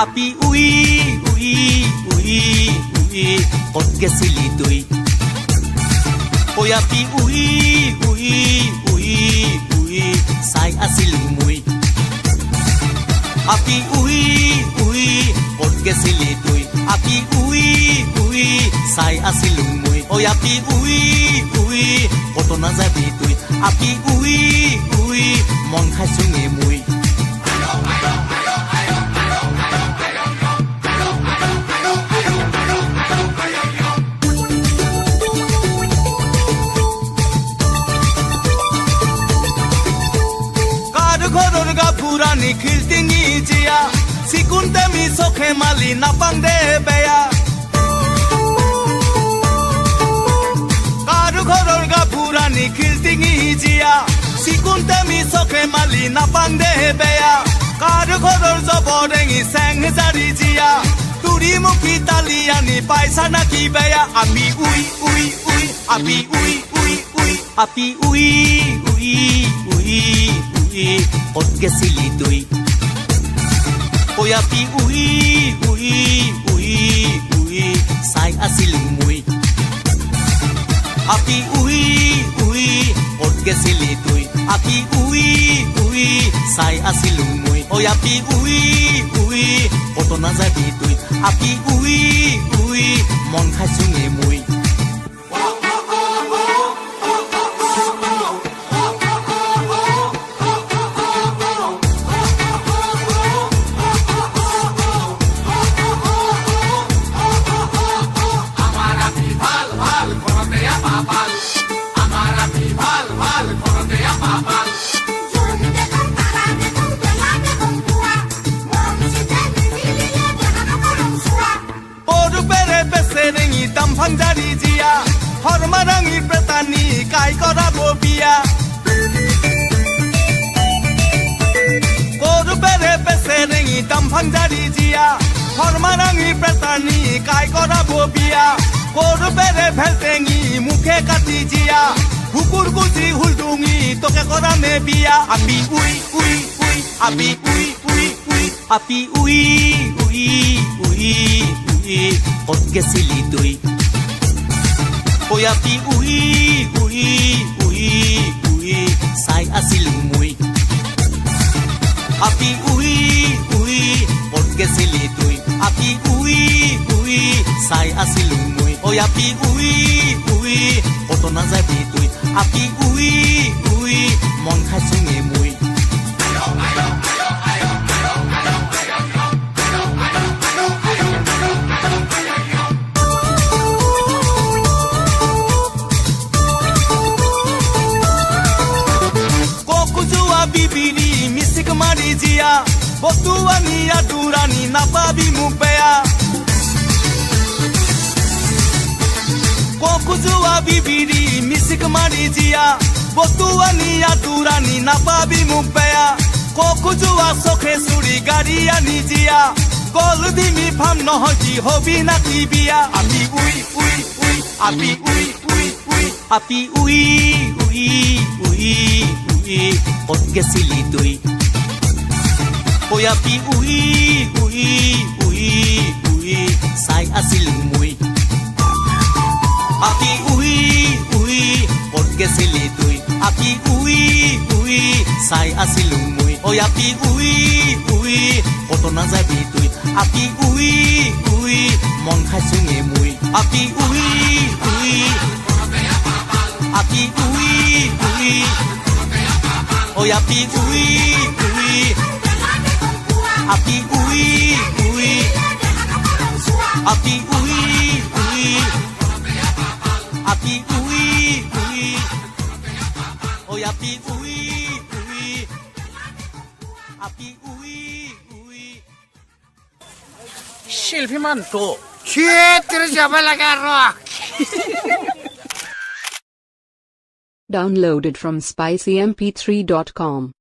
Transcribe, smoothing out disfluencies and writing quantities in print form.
আপি উই উই উই উই ক'ত গেছিলি তুই ঐ আপি উই উই উই উই চাই আছিলো মই আপি উই উই ক'ত গেছিলি তুই আপি উই উই চাই আছিলো মই ঐ আপি উই উই ক'ত নাযাবি তুই আপি উই উই মন খাইছোঙে মই ঘৰৰ গাভৰুণী খিলটিঙি জীয়া চিকুণতে মি চখে মালি নাপাং দে বেয়া কাৰ ঘৰৰ গাভৰুণী খিলটিঙি জীয়া চিকুণতে মি চখে মালি নাপাং দে বেয়া কাৰ ঘৰৰ জবৰেঙি চেং জাৰি জীয়া তুৰি মুখি তালি আনি পাইছা নাকি বেয়া আমি উই উই উই আপি উই উই উই আপি উই উই উই ক'ত গেছিলি তুই ঐ আপি উই উই উই উই চাই আছিলো মই আপি উই উই ক'ত গেছিলি তুই আপি উই উই চাই আছিলো মই ঐ আপি উই উই ক'ত নাযাবি তুই আপি উই উই মন খাইছোঙে মই ভাংজাৰি জিয়া হৰমাৰাঙি প্ৰেতানি কাই কৰাব বিয়া গৰুবেৰে বেচেৰেঙি দাম ভাংজাৰি জিয়া হৰমাৰাঙি প্ৰেতানি কাই কৰাব বিয়া গৰুবেৰে ভেলটেঙি মুখে কাটি জিয়া হুকুৰ গুজি হুলডুঙি তোকে কৰামে বিয়া আপি উই উই উই আপি উই উই উই আপি উই উই উই উই ক'ত গেছিলি তুই ঐ আপি উই উই উই উই চাই আছিলো মই আপি উই উই ক'ত গেছিলি তুই আপি উই উই চাই আছিলো মই ঐ আপি উই উই ক'ত নাযাবি তুই আপি উই উই মন খাইছোঙে মই বিবিৰি মিচিক মাৰি জিয়া বতুৱানি আদুৰানি নাপাবি মোক বেয়া ককুজোৱা বিবিৰি মিচিক মাৰি জিয়া বতুৱানি আদুৰানি নাপাবি মোক বেয়া ককুজোৱা চখে চুৰি গাড়ী আনি জিয়া গল দিমি ফাম নহয় কি হবি নাকি বিয়া আপি উই উই উই আপি উই উই উই আপি উই উই উই ক'ত গেছিলি তুই ঐ আপি উই উই উই উই চাই আছিলো মই আপি উই উই ক'ত গেছিলি তুই আপি উই উই চাই আছিলো মই ঐ আপি উই উই ক'ত নাযাবি তুই আপি উই উই মন খাইছোঙে মই আপি উই উই আপি উই উই ঐ আপি উই উই আপি উই উই আপি উই উই আপি উই উই ঐ আপি উই উই আপি উই উই শিল্পী মানটো ক্ষেত্র যাব লাগা রক Downloaded from spicymp3.com